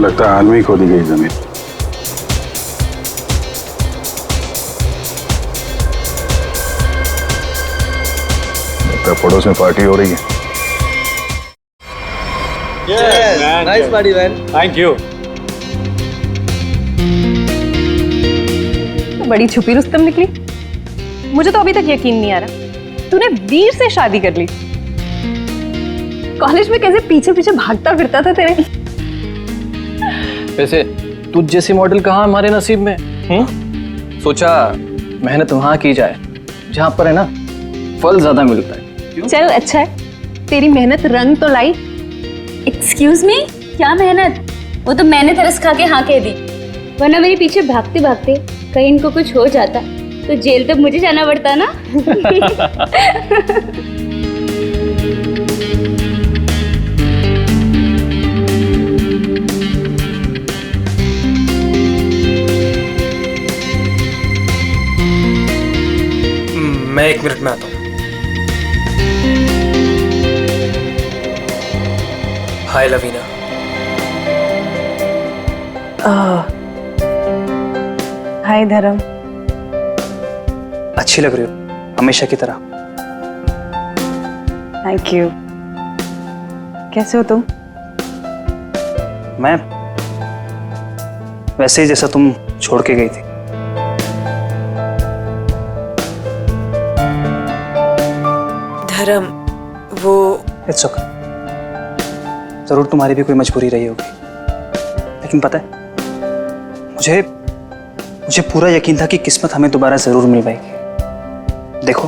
लगता है हाल में ही खोदी गई जमीन। लगता है पड़ोस में पार्टी हो रही है। Nice party man. Thank you. बड़ी छुपी रुस्तम निकली। मुझे तो अभी तक यकीन नहीं आ रहा तूने वीर से शादी कर ली। कॉलेज में कैसे पीछे पीछे भागता फिरता था तेरे। वैसे तुझ जैसी मॉडल कहाँ हमारे नसीब में। सोचा मेहनत वहां की जाए जहां पर है ना फल ज्यादा मिलता है। चल अच्छा है तेरी मेहनत रंग तो लाई। एक्सक्यूज मी, क्या मेहनत? वो तो मैंने तरस खा के हाँ कह दी, वरना मेरे पीछे भागते भागते कहीं इनको कुछ हो जाता तो जेल तक मुझे जाना पड़ता ना। मैं 1 मिनट में आता हूँ। हाय लवीना। हाय धर्म। अच्छी लग रही हो हमेशा की तरह। Thank you. कैसे हो तुम? मैं वैसे ही जैसा तुम छोड़ के गई थी। धर्म, वो इट्स ओके। जरूर तुम्हारी भी कोई मजबूरी रही होगी, लेकिन पता है मुझे पूरा यकीन था कि किस्मत हमें दोबारा जरूर मिल पाएगी। देखो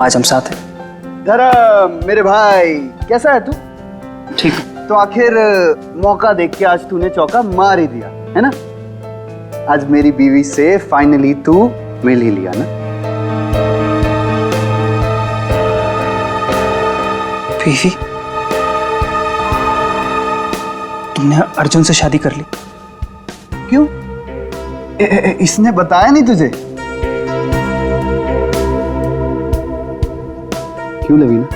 आज हम साथ हैं। धर्म मेरे भाई, कैसा है तू? ठीक। तो आखिर मौका देख के आज तूने चौका मार ही दिया है ना। आज मेरी बीवी से फाइनली तू मिल ही लिया ना। बीवी? तुमने अर्जुन से शादी कर ली? क्यों? इसने बताया नहीं तुझे? क्यों लवीना,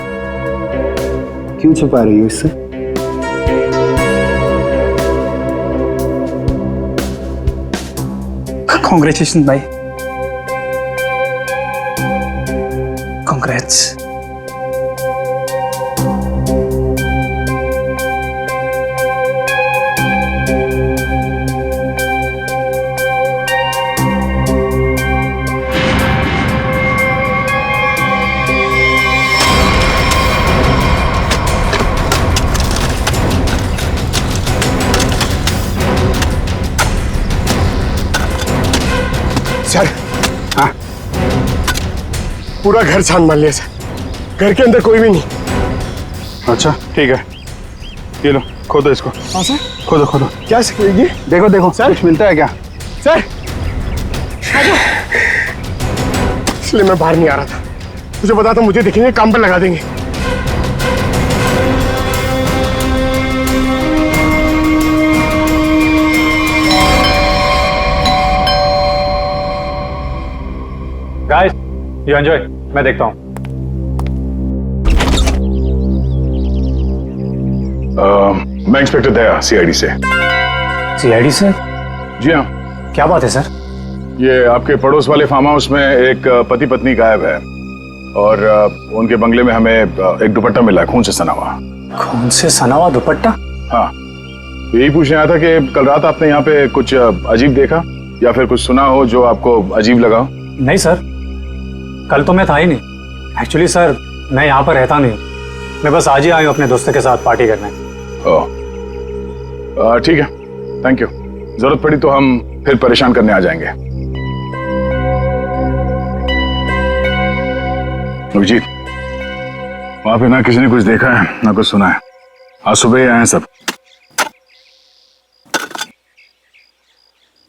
क्यों छुपा रही हो इससे? कॉन्ग्रेचुलेशन भाई। कॉन्ग्रेट्स। सर, हाँ पूरा घर छान मार लिया सर। घर के अंदर कोई भी नहीं। अच्छा ठीक है, ये लो खोदो इसको। हाँ सर। खोदो खोदो। क्या ये? देखो देखो सर कुछ मिलता है क्या? सर इसलिए मैं बाहर नहीं आ रहा था। मुझे पता था मुझे दिखेंगे काम पर लगा देंगे। गाइस यू एंजॉय, मैं देखता हूँ। मैं इंस्पेक्टर दया, सीआईडी से। सीआईडी से? जी हाँ। क्या बात है सर? ये आपके पड़ोस वाले फार्म हाउस में एक पति पत्नी गायब है और उनके बंगले में हमें एक दुपट्टा मिला है, खून से सना हुआ। खून से सना हुआ दुपट्टा? हाँ, यही पूछने आया था कि कल रात आपने यहाँ पे कुछ अजीब देखा या फिर कुछ सुना हो जो आपको अजीब लगा हो? नहीं सर, कल तो मैं था ही नहीं। एक्चुअली सर मैं यहाँ पर रहता नहीं, मैं बस आज ही आया हूँ अपने दोस्तों के साथ पार्टी करने। ओह ठीक है, थैंक यू। जरूरत पड़ी तो हम फिर परेशान करने आ जाएंगे। अभिजीत, वहां पे ना किसी ने कुछ देखा है ना कुछ सुना है। आज सुबह ही आए हैं सब।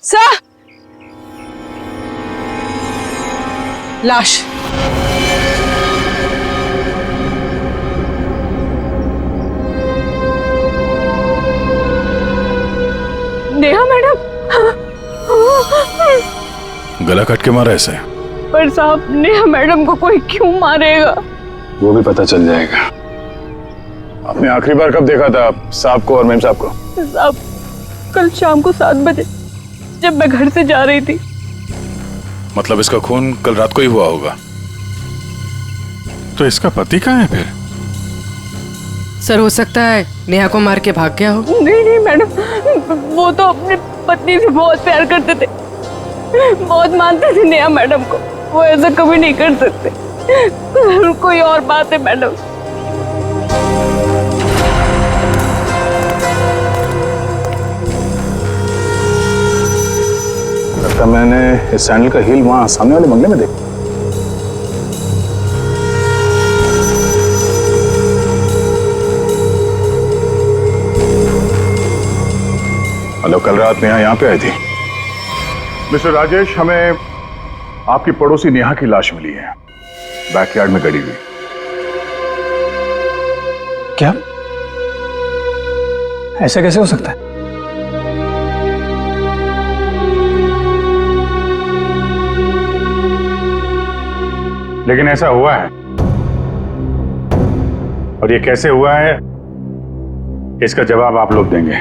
सर, लाश। नेहा मैडम। गला कट के मारा ऐसे? पर साहब नेहा मैडम को कोई क्यों मारेगा? वो भी पता चल जाएगा। आपने आखिरी बार कब देखा था साहब को और मेम साहब को? साहब कल शाम को 7 बजे जब मैं घर से जा रही थी। मतलब इसका खून कल रात को ही हुआ होगा। तो इसका पति कहाँ है फिर? सर हो सकता है नेहा को मार के भाग गया हो। नहीं नहीं मैडम, वो तो अपनी पत्नी से बहुत प्यार करते थे, बहुत मानते थे नेहा मैडम को। वो ऐसा कभी नहीं कर सकते। कोई और बात है मैडम। लगता मैंने इस सैंडल का हील वहां सामने वाले बंगले में देखा। हेलो, कल रात नेहा यहाँ पे आई थी। मिस्टर राजेश, हमें आपकी पड़ोसी नेहा की लाश मिली है, बैकयार्ड में गड़ी हुई। क्या? ऐसा कैसे हो सकता है? लेकिन ऐसा हुआ है, और ये कैसे हुआ है इसका जवाब आप लोग देंगे।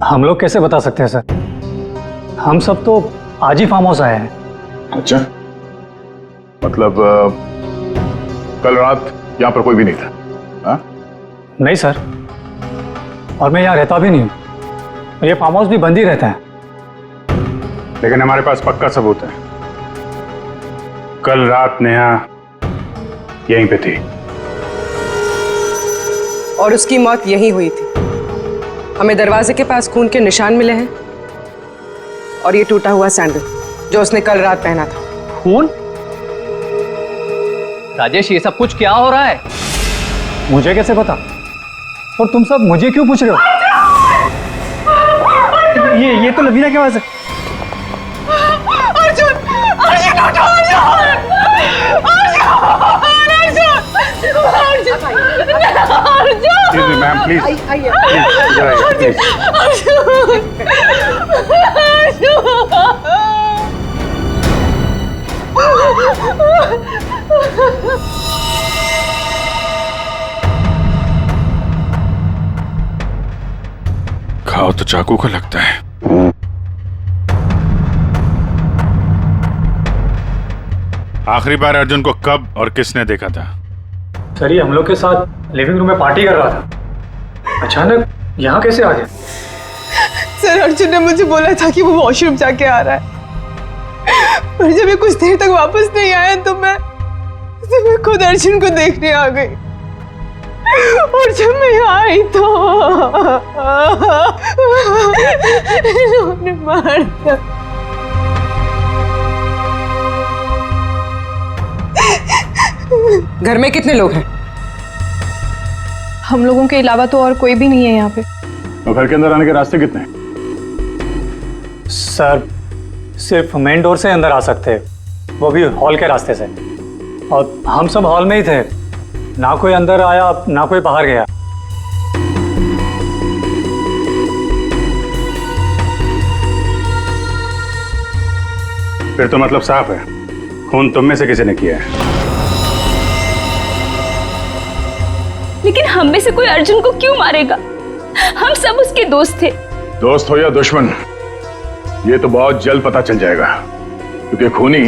हम लोग कैसे बता सकते हैं सर? हम सब तो आज ही फार्म हाउस आए हैं। अच्छा, मतलब कल रात यहां पर कोई भी नहीं था? हाँ? नहीं सर, और मैं यहाँ रहता भी नहीं हूँ। ये फार्म हाउस भी बंद ही रहता है। लेकिन हमारे पास पक्का सबूत है, कल रात नेहा यहीं पे थी। और उसकी मौत यहीं हुई थी। हमें दरवाजे के पास खून के निशान मिले हैं और ये टूटा हुआ सैंडल जो उसने कल रात पहना था। खून? राजेश, ये सब कुछ क्या हो रहा है? मुझे कैसे पता? और तुम सब मुझे क्यों पूछ रहे हो? ये तो लवीना की आवाज है। मैम प्लीज, खाओ तो चाकू का लगता है। आखिरी बार अर्जुन को कब और किसने देखा था? सर, ये हम लोग के साथ लिविंग रूम में पार्टी कर रहा था। अचानक यहाँ कैसे आ गया? सर अर्जुन ने मुझे बोला था कि वो वॉशरूम जाके आ रहा है, पर जब ये कुछ देर तक वापस नहीं आया तो मैं खुद अर्जुन को देखने आ गई। और जब मैं यहाँ आई तो इन्होंने मार दिया। घर में कितने लोग हैं? हम लोगों के अलावा तो और कोई भी नहीं है यहाँ पे। तो घर के अंदर आने के रास्ते कितने हैं? सर, सिर्फ मेन डोर से अंदर आ सकते हैं, वो भी हॉल के रास्ते से। और हम सब हॉल में ही थे, ना कोई अंदर आया ना कोई बाहर गया। फिर तो मतलब साफ है, खून तुम में से किसी ने किया है। लेकिन हम में से कोई अर्जुन को क्यों मारेगा? हम सब उसके दोस्त थे। दोस्त हो या दुश्मन, ये तो बहुत जल्द पता चल जाएगा, क्योंकि खूनी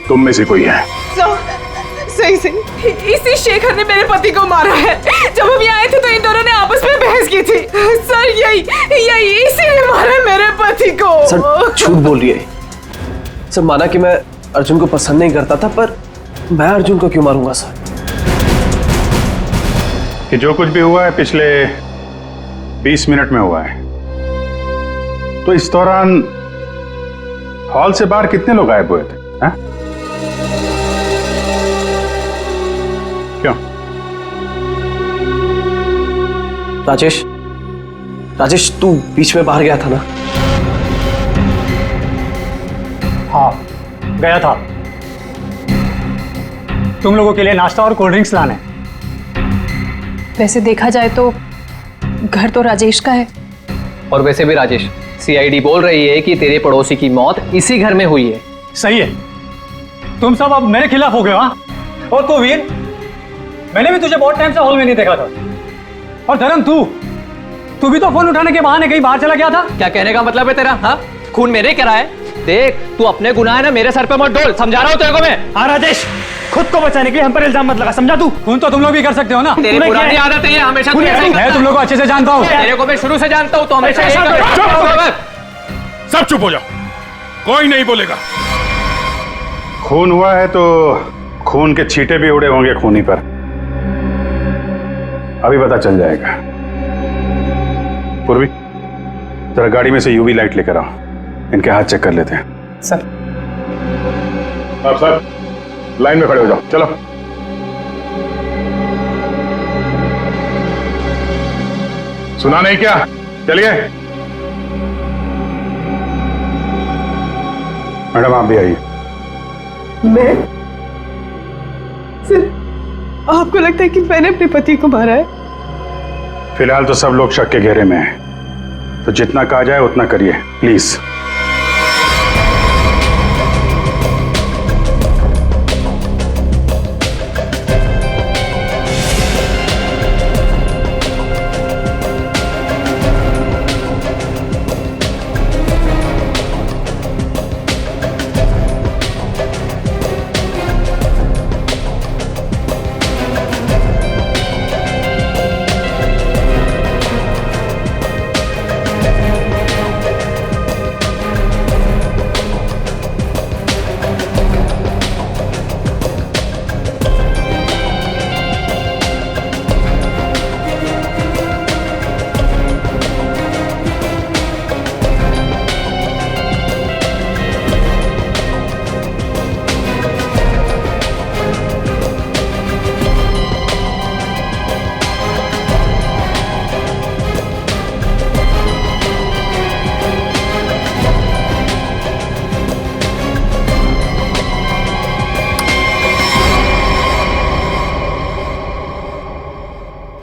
तुम में से कोई है। सही सही, इसी शेखर ने मेरे पति को मारा है। जब हम यहाँ आए थे तो इन दोनों ने आपस में बहस की थी। सर यही इसी ने मारा मेरे पति को। सर झूठ बोल रही है। सर माना कि मैं अर्जुन को पसंद नहीं करता था, पर मैं अर्जुन को क्यों मारूंगा सर? कि जो कुछ भी हुआ है पिछले 20 मिनट में हुआ है, तो इस दौरान हॉल से बाहर कितने लोग गायब हुए थे? हा? क्यों? राजेश तू बीच में बाहर गया था ना? हाँ, गया था तुम लोगों के लिए नाश्ता और कोल्ड ड्रिंक्स लाने। वैसे देखा जाए तो घर तो राजेश का है। और वैसे भी राजेश, सीआईडी बोल रही है कि तेरे पड़ोसी की मौत इसी घर में हुई है। सही है, तुम सब अब मेरे खिलाफ हो गए। हाँ, और तू वीर, मैंने भी तुझे बहुत टाइम से हॉल में नहीं देखा था। और धर्म, तू भी तो फोन उठाने के बहाने कहीं बाहर चला गया था। क्या कहने का मतलब है तेरा? हाँ, खून मेरे करा है। देख, तू अपने गुनाह है ना मेरे सर पे मत डोल, समझा रहा हूँ तेरे को मैं। हाँ राजेश, खुद को बचाने के लिए हम पर इल्जाम मत लगा, समझा तू? खून तो तुम लोग भी कर सकते हो ना। तेरी पुरानी आदत है ये, हमेशा तू ऐसा ही मैं तुम लोग को अच्छे से जानता हूँ। तेरे को मैं शुरू से जानता हूँ, तो हमेशा ऐसा सब चुप हो जाओ, कोई नहीं बोलेगा। खून हुआ है तो खून के छींटे भी उड़े होंगे खूनी पर, अभी पता चल जाएगा। पूर्वी, जरा गाड़ी में से यूवी लाइट लेकर आओ, इनके हाथ चेक कर लेते हैं। सर। अब सर लाइन में खड़े हो जाओ, चलो। सुना नहीं क्या? चलिए। मैडम आप भी आइए। मैं? सर, आपको लगता है कि मैंने अपने पति को मारा है? फिलहाल तो सब लोग शक के घेरे में हैं, तो जितना कहा जाए उतना करिए प्लीज।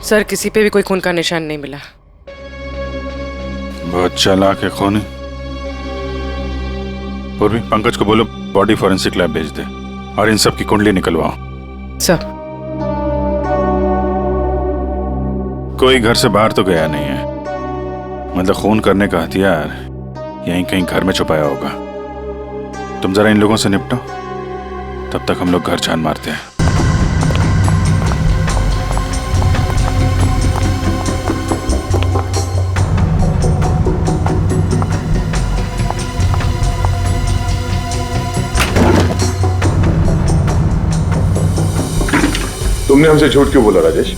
सर, किसी पे भी कोई खून का निशान नहीं मिला। बहुत चालाक है खूनी। पूर्वी, पंकज को बोलो बॉडी फॉरेंसिक लैब भेज दे और इन सब की कुंडली निकलवाओ। सर। कोई घर से बाहर तो गया नहीं है, मतलब खून करने का हथियार यहीं कहीं घर में छुपाया होगा। तुम जरा इन लोगों से निपटो, तब तक हम लोग घर छान मारते हैं। तुमने हमसे झूठ क्यों बोला राजेश?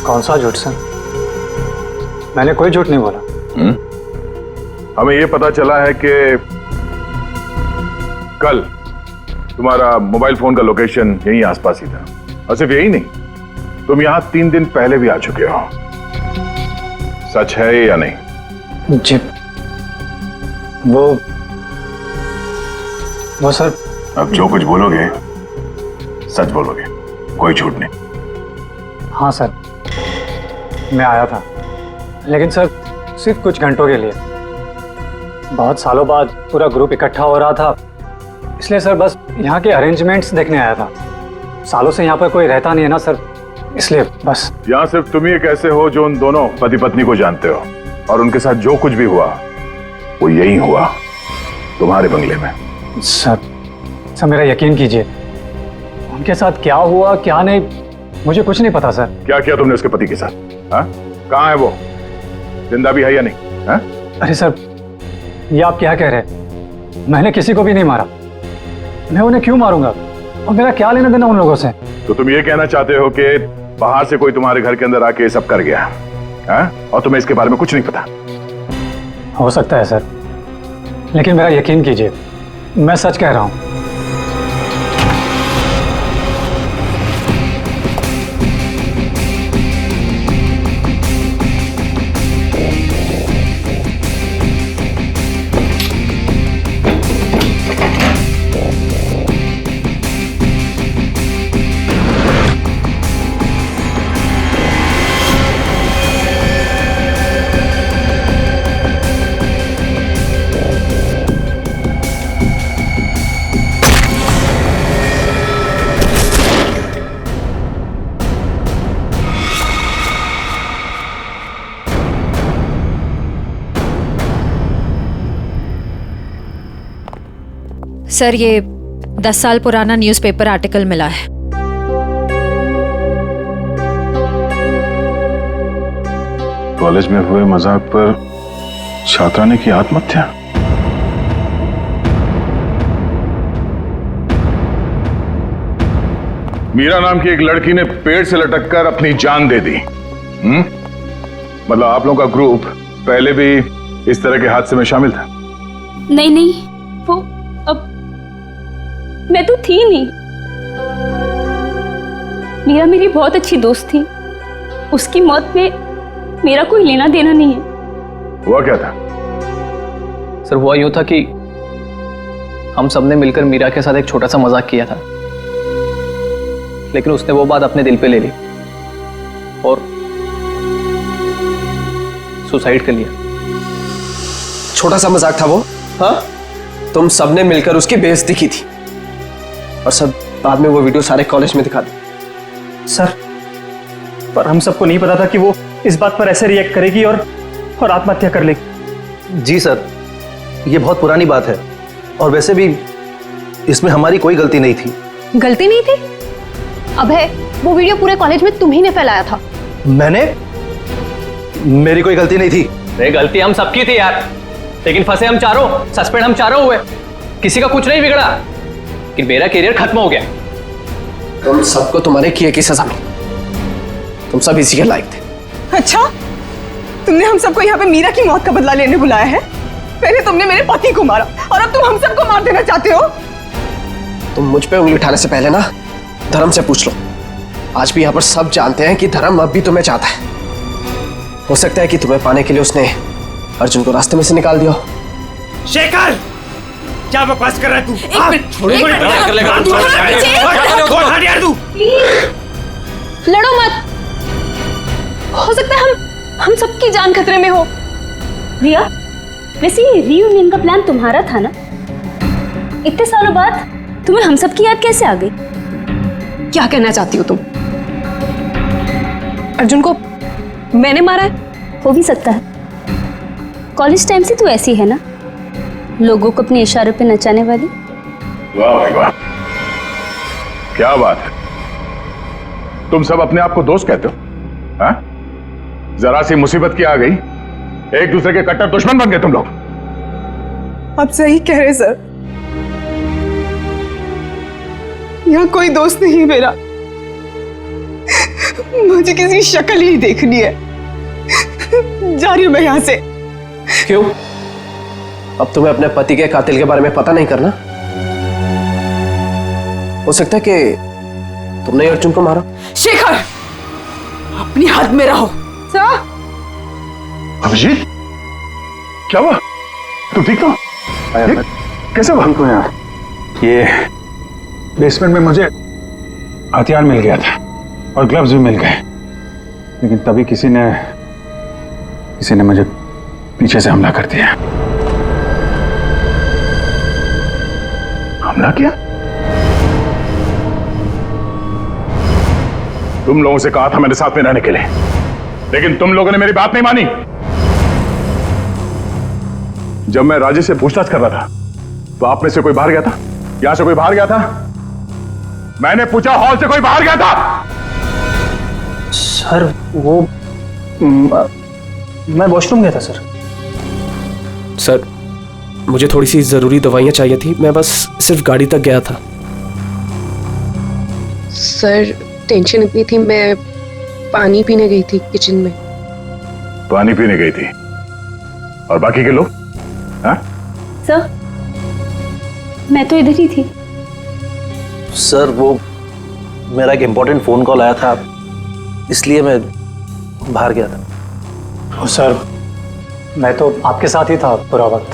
कौन सा झूठ सर? मैंने कोई झूठ नहीं बोला। हमें यह पता चला है कि कल तुम्हारा मोबाइल फोन का लोकेशन यहीं आसपास ही था, और सिर्फ यही नहीं, तुम यहां 3 दिन पहले भी आ चुके हो। सच है या नहीं? जी, वो सर। अब जो कुछ बोलोगे सच बोलोगे, कोई झूठ नहीं। हाँ सर, मैं आया था, लेकिन सर सिर्फ कुछ घंटों के लिए। बहुत सालों बाद पूरा ग्रुप इकट्ठा हो रहा था, इसलिए सर बस यहाँ के अरेंजमेंट्स देखने आया था। सालों से यहाँ पर कोई रहता नहीं है ना सर, इसलिए बस। यहाँ सिर्फ तुम ही एक ऐसे हो जो उन दोनों पति पत्नी को जानते हो, और उनके साथ जो कुछ भी हुआ वो यही हुआ, तुम्हारे बंगले में। सर मेरा यकीन कीजिए, उनके साथ क्या हुआ क्या नहीं मुझे कुछ नहीं पता सर। क्या किया तुमने उसके पति के साथ? हाँ? कहाँ है वो? जिंदा भी है या नहीं? हाँ? अरे सर, ये आप क्या कह रहे हैं? मैंने किसी को भी नहीं मारा। मैं उन्हें क्यों मारूंगा, और मेरा क्या लेना देना उन लोगों से? तो तुम ये कहना चाहते हो कि बाहर से कोई तुम्हारे घर के अंदर आके सब कर गया, हाँ? और तुम्हें इसके बारे में कुछ नहीं पता? हो सकता है सर, लेकिन मेरा यकीन कीजिए, मैं सच कह रहा हूं। सर ये 10 साल पुराना न्यूज़पेपर आर्टिकल मिला है। कॉलेज में हुए मजाक पर छात्रा ने की आत्महत्या। मीरा नाम की एक लड़की ने पेड़ से लटककर अपनी जान दे दी। मतलब आप लोगों का ग्रुप पहले भी इस तरह के हादसे में शामिल था? नहीं नहीं, वो अब मैं तो थी नहीं। मीरा मेरी बहुत अच्छी दोस्त थी। उसकी मौत में मेरा कोई लेना देना नहीं है। हुआ क्या था? सर हुआ यूं था कि हम सबने मिलकर मीरा के साथ एक छोटा सा मजाक किया था, लेकिन उसने वो बात अपने दिल पे ले ली और सुसाइड कर लिया। छोटा सा मजाक था वो? हाँ, तुम सबने मिलकर उसकी बेइज्जती की थी और सब बाद में वो वीडियो सारे कॉलेज में दिखा दी। सर, पर हम सबको नहीं पता था कि वो इस बात पर ऐसे रिएक्ट करेगी और आत्महत्या कर लेगी। जी सर, ये बहुत पुरानी बात है और वैसे भी इसमें हमारी कोई गलती नहीं थी। गलती नहीं थी? अभय, वो वीडियो पूरे कॉलेज में तुम ही ने फैलाया था। मैंने? मेरी कोई गलती नहीं थी। अरे गलती हम सबकी थी यार, लेकिन फंसे हम चारों, सस्पेंड हम चारों हुए। किसी का कुछ नहीं बिगड़ा, लेकिन मेरा करियर खत्म हो गया। तुम सबको तुम्हारे किए की सजा मिली। तुम सब इसी के लायक थे। अच्छा, तुमने हम सबको यहाँ पे मीरा की मौत का बदला लेने बुलाया है? पहले तुमने मेरे पति को मारा और अब तुम हम सबको मार देना चाहते हो? तुम मुझ पे उंगली उठाने से पहले ना धर्म से पूछ लो। आज भी यहाँ पर सब जानते हैं कि धर्म अब भी तुम्हें चाहता है। हो सकता है कि तुम्हें पाने के लिए उसने अर्जुन को रास्ते में से निकाल दिया। शेखर, क्या बकवास कर रहा है तू? लड़ो मत, हो सकता है हम सबकी जान खतरे में हो। रिया, वैसे ये रीयूनियन का प्लान तुम्हारा था ना? इतने सालों बाद तुम्हें हम सब की याद कैसे आ गई? क्या कहना चाहती हो तुम? अर्जुन को मैंने मारा है? हो भी सकता है। कॉलेज टाइम से तू ऐसी है ना, लोगों को अपने इशारों पे नचाने वाली। वाह भाई वाह, क्या बात है। तुम सब अपने आप को दोस्त कहते हो? हाँ? जरा सी मुसीबत की आ गई, एक दूसरे के कट्टर दुश्मन बन गए तुम लोग। आप सही कह रहे सर, यहाँ कोई दोस्त नहीं मेरा। मुझे किसी शक्ल ही देखनी है। जा रही हूं मैं यहाँ से। क्यों? अब तुम्हें अपने पति के कातिल के बारे में पता नहीं करना? हो सकता है कि तुमने अर्जुन को मारा। शेखर, अपनी हद में रहो। सर, अभिजीत, क्या हुआ? तुम ठीक हो? कैसे हुआ? ठीक हो यार। ये बेसमेंट में मुझे हथियार मिल गया था और ग्लव्स भी मिल गए, लेकिन तभी किसी ने मुझे पीछे से हमला कर दिया। हमला किया? तुम लोगों से कहा था मेरे साथ में रहने के लिए, लेकिन तुम लोगों ने मेरी बात नहीं मानी। जब मैं राजेश से पूछताछ कर रहा था तो आप में से कोई बाहर गया था? यहां से कोई बाहर गया था? मैंने पूछा, हॉल से कोई बाहर गया था? सर वो मैं वॉशरूम गया था सर। सर, मुझे थोड़ी सी जरूरी दवाइयां चाहिए थी, मैं बस सिर्फ गाड़ी तक गया था। सर टेंशन इतनी थी, मैं पानी पीने गई थी किचन में। पानी पीने गई थी? और बाकी के लोग? हाँ? सर, मैं तो इधर ही थी। सर वो मेरा एक इंपॉर्टेंट फोन कॉल आया था, इसलिए मैं बाहर गया था। सर मैं तो आपके साथ ही था पूरा वक्त।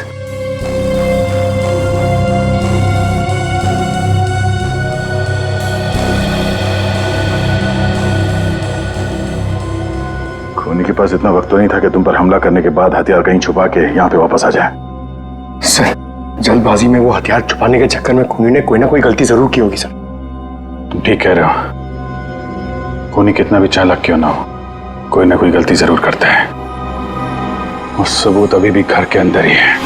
खूनी के पास इतना वक्त तो नहीं था कि तुम पर हमला करने के बाद हथियार कहीं छुपा के यहाँ पे वापस आ जाए। सर, जल्दबाजी में वो हथियार छुपाने के चक्कर में खूनी ने कोई ना कोई गलती जरूर की होगी सर। तुम ठीक कह रहे हो। खूनी कितना भी चालाक क्यों ना हो, कोई ना कोई गलती जरूर करता है। और सबूत अभी भी घर के अंदर ही है।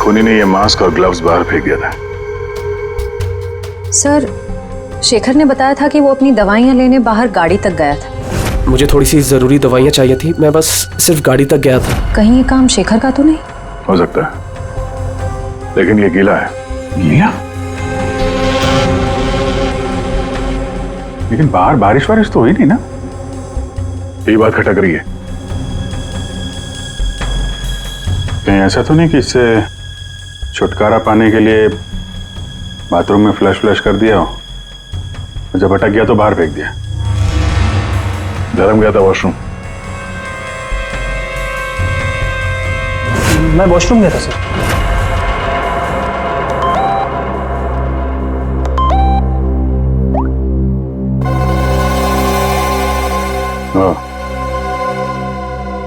खूनी ने ये मास्क और ग्लव्स बाहर फेंक दिया था। सर, शेखर ने बताया था कि वो अपनी दवाइयाँ लेने बाहर गाड़ी तक गया था। मुझे थोड़ी सी जरूरी दवाइयाँ चाहिए थी, मैं बस सिर्फ गाड़ी तक गया था। कहीं ये काम शेखर का तो नहीं? हो सकता है, लेकिन ये गीला है। गीला? लेकिन बाहर बारिश वारिश तो हुई नहीं ना? यही बात खटक रही है। कहीं ऐसा तो नहीं कि इससे छुटकारा पाने के लिए बाथरूम में फ्लश कर दिया हो, जब अटक गया तो बाहर फेंक दिया? धर्म गया था वॉशरूम। मैं वॉशरूम गया था सर।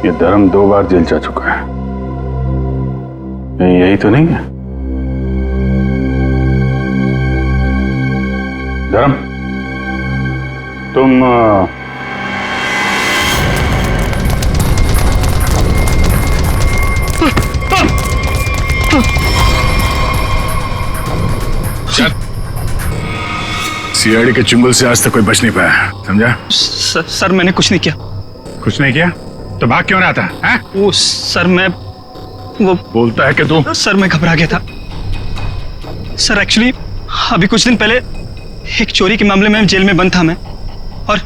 ये धर्म 2 बार जेल जा चुका है, कहीं यही तो नहीं है? धर्म, तुम सीआईडी के चुंगल से आज तक कोई बच नहीं पाया, समझा? सर मैंने कुछ नहीं किया। कुछ नहीं किया तो भाग क्यों रहा था? हैं? वो सर मैं वो बोलता है कि तू। सर मैं घबरा गया था सर। एक्चुअली अभी कुछ दिन पहले एक चोरी के मामले में जेल में बंद था मैं, और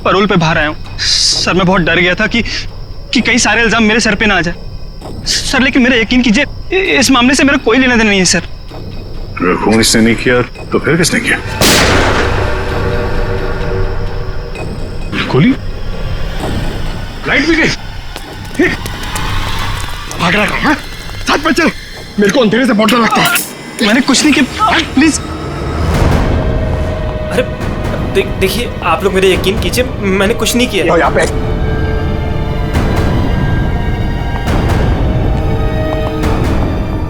पैरोल पे बाहर आया हूँ सर। मैं बहुत डर गया था कि कई सारे इल्जाम मेरे सर पे ना आ जाए सर। लेकिन मेरा यकीन कीजिए, इस मामले से मेरा कोई लेना देना नहीं है सर। अगर खून इसने नहीं किया तो फिर किसने किया? गोली? लाइट भी गई। भाग रहा है? साथ में चल, मेरे को अंधेरे से बहुत डर लगता है। मैंने कुछ नहीं किया, प्लीज। अरे देखिए, आप लोग मेरे यकीन कीजिए, मैंने कुछ नहीं किया। यहाँ पे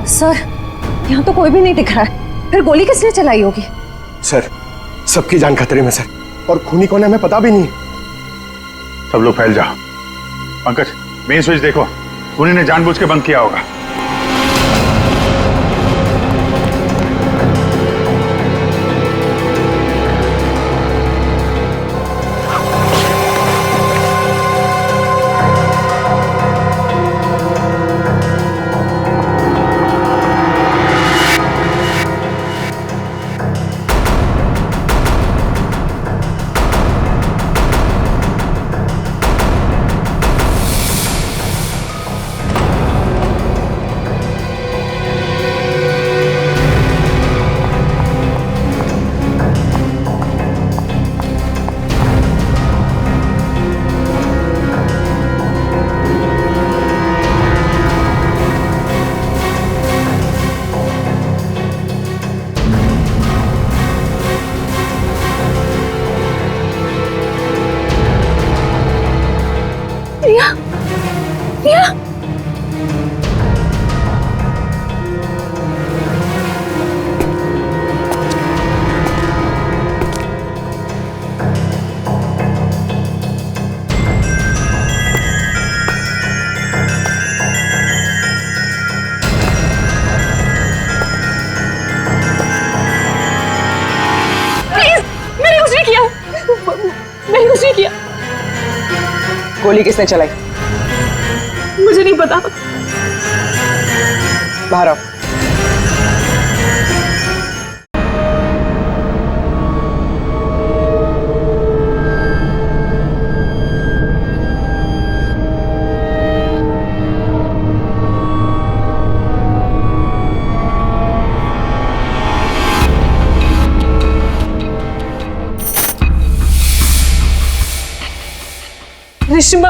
सर, यहाँ तो कोई भी नहीं दिख रहा है, फिर गोली किसने चलाई होगी? सर, सबकी जान खतरे में सर, और खूनी कौन है हमें पता भी नहीं। सब लोग फैल जाओ। पंकज, मेन स्विच देखो, खूनी ने जानबूझ के बंद किया होगा। गोली किसने चलाई? मुझे नहीं पता। बाहर आओ। रिश्मा,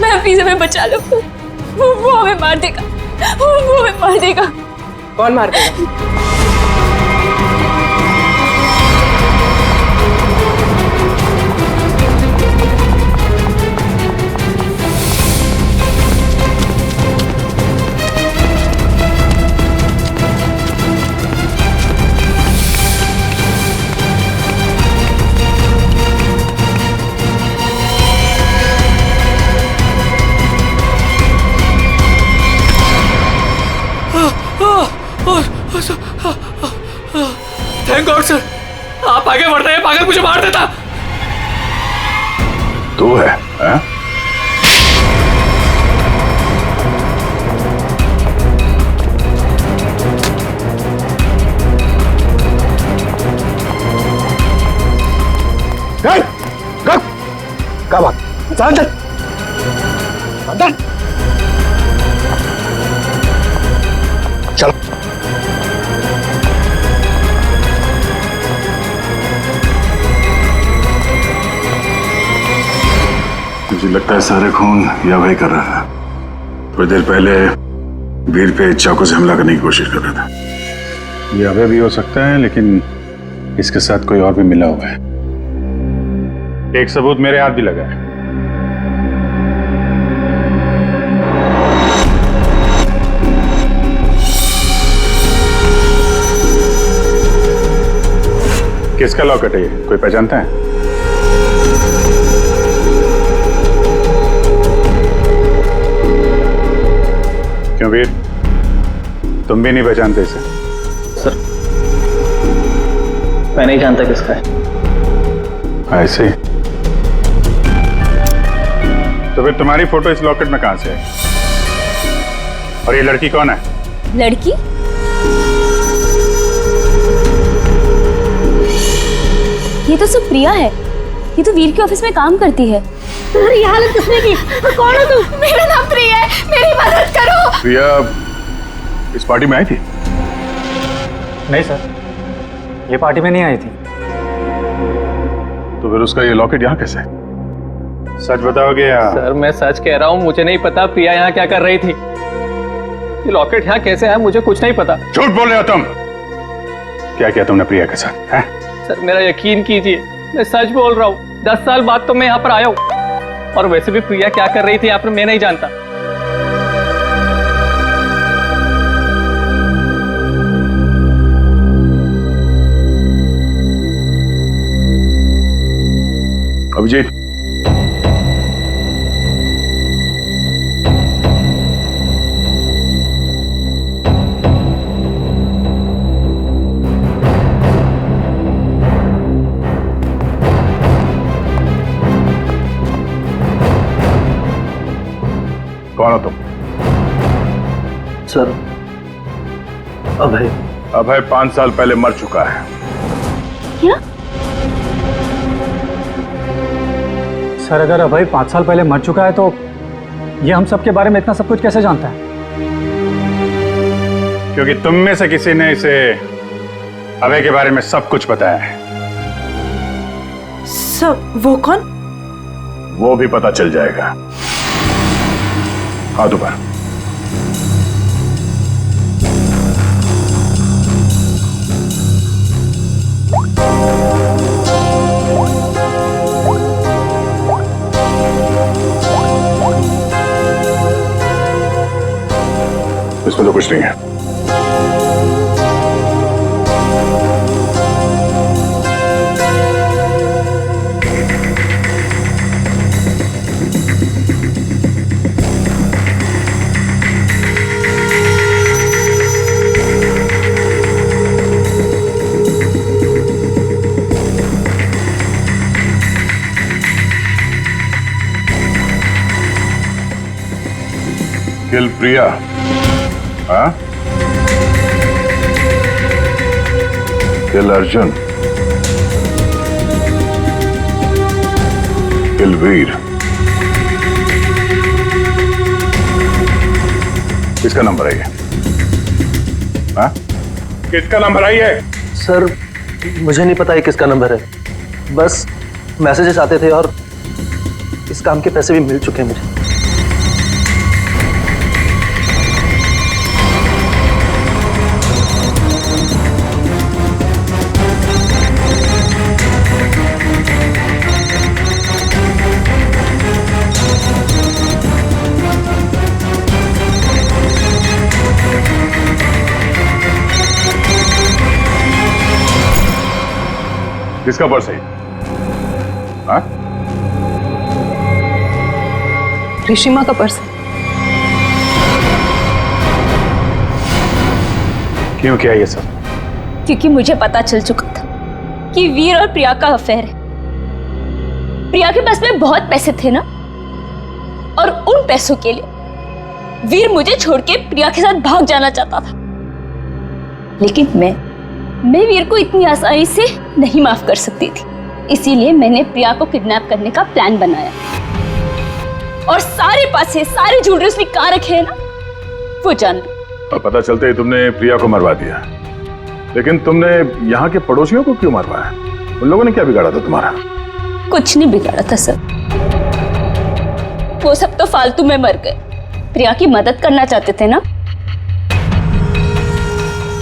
मैम प्लीज हमें बचा लो। वो हमें मार देगा, वो हमें मार देगा। कौन मार देगा? आगे बढ़ रहे हैं, पागल मुझे मार देता। तू है, हाँ? क्या बात? अंदर अंदर चलो। मुझे लगता है सारा खून या भाई कर रहा था। थोड़ी देर पहले वीर पे चाकू से हमला करने की कोशिश कर रहा था। ये अभय भी हो सकता है, लेकिन इसके साथ कोई और भी मिला हुआ है। एक सबूत मेरे हाथ भी लगा है। किसका लॉकेट है ये? कोई पहचानता है? क्यों वीर, तुम भी नहीं पहचानते इसे? सर मैं नहीं जानता किसका है। ऐसे ही? तो फिर तुम्हारी फोटो इस लॉकेट में कहां से आई? और ये लड़की कौन है? लड़की? ये तो सब प्रिया है। ये तो वीर के ऑफिस में काम करती है। तुम्हारी हालत किसने की? कौन हो तुम? मेरा नाम प्रिया है, मेरी मदद करो। प्रिया इस पार्टी में आई थी? नहीं सर, ये पार्टी में नहीं आई थी। तो फिर उसका ये लॉकेट यहाँ कैसे? सच बताओगे या? सर मैं सच कह रहा हूँ, मुझे नहीं पता प्रिया यहाँ क्या कर रही थी। ये लॉकेट यहाँ कैसे है मुझे कुछ नहीं पता। झूठ बोल रहे हो तुम। क्या किया तुमने प्रिया के साथ है? सर मेरा यकीन कीजिए, मैं सच बोल रहा हूँ। 10 साल बाद तो मैं यहाँ पर आया हूँ, और वैसे भी प्रिया क्या कर रही थी यहाँ पर मैं नहीं जानता। अभिजीत, कौन हो तुम? सर अभय। अभय 5 साल पहले मर चुका है। क्या? सर अगर अभय 5 साल पहले मर चुका है तो ये हम सब के बारे में इतना सब कुछ कैसे जानता है? क्योंकि तुम में से किसी ने इसे अभय के बारे में सब कुछ बताया है। सब? वो कौन? वो भी पता चल जाएगा। हाथ ऊपर। इसमें तो कुछ नहीं है। किल प्रिया, हाँ? किल अर्जुन, किल वीर। किसका नंबर है ये? हाँ? किसका नंबर है ये? सर मुझे नहीं पता ये किसका नंबर है। बस मैसेजेस आते थे और इस काम के पैसे भी मिल चुके हैं मुझे। किसका पर्स है? हाँ? ऋषिमा का पर्स। क्यों किया ये सब? क्योंकि मुझे पता चल चुका था कि वीर और प्रिया का अफेयर है। प्रिया के पास में बहुत पैसे थे ना, और उन पैसों के लिए वीर मुझे छोड़ के प्रिया के साथ भाग जाना चाहता था। लेकिन मैं वीर को इतनी आसानी से नहीं माफ कर सकती थी। इसीलिए मैंने प्रिया को किडनैप करने का प्लान बनाया, और सारे पैसे, सारे ज्वेलरी उसने कहाँ रखे हैं ना, वो जान लो। और पता चलते ही तुमने प्रिया को मरवा दिया, लेकिन तुमने यहाँ के पड़ोसियों को क्यों मरवाया? उन लोगों ने क्या बिगाड़ा था तुम्हारा? कुछ नहीं बिगाड़ा था सर, वो सब तो फालतू में मर गए। प्रिया की मदद करना चाहते थे ना।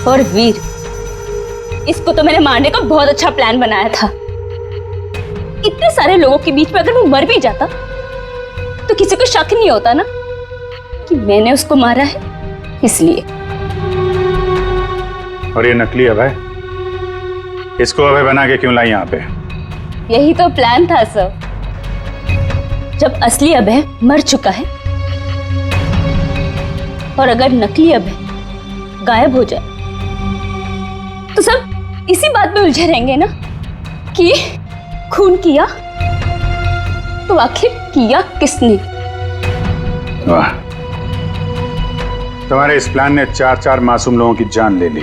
और वीर, इसको तो मैंने मारने का बहुत अच्छा प्लान बनाया था। इतने सारे लोगों के बीच में अगर वो मर भी जाता तो किसी को शक नहीं होता ना कि मैंने उसको मारा है, इसलिए। और ये नकली अभय, इसको अभय बना के क्यों लाई यहाँ पे? यही तो प्लान था सर। जब असली अभय मर चुका है और अगर नकली अभय गायब हो जाए तो सब इसी बात में उलझे रहेंगे ना कि खून किया तो आखिर किया किसने। वाह, तुम्हारे इस प्लान ने 4 मासूम लोगों की जान ले ली।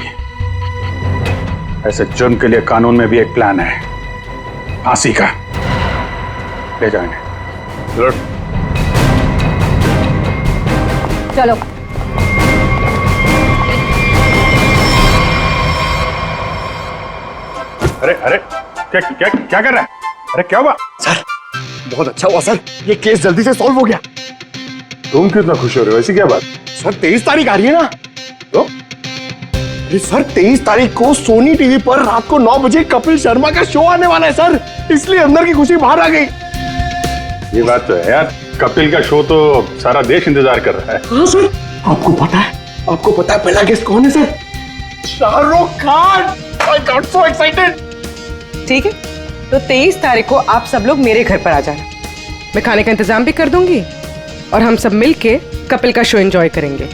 ऐसे जुर्म के लिए कानून में भी एक प्लान है, फांसी का। ले जाओ इन्हें। चलो। अरे अरे, क्या क्या क्या कर रहा है? अरे क्या हुआ? सर बहुत अच्छा हुआ सर, ये केस जल्दी से सॉल्व हो गया। तुम कितना खुश हो रहे हो? ऐसी क्या बात? सर 23 तारीख आ रही है ना? तो अरे सर 23 तारीख को सोनी टीवी पर रात को 9 बजे कपिल शर्मा का शो आने वाला है सर, इसलिए अंदर की खुशी बाहर आ गई। ये बात तो है यार, कपिल का शो तो सारा देश इंतजार कर रहा है। हाँ सर, आपको पता है पहला गेस्ट कौन है sir? Shahrukh Khan. I got so excited। ठीक है, तो 23 तारीख को आप सब लोग मेरे घर पर आ जाना। मैं खाने का इंतजाम भी कर दूंगी और हम सब मिलके कपिल का शो एंजॉय करेंगे।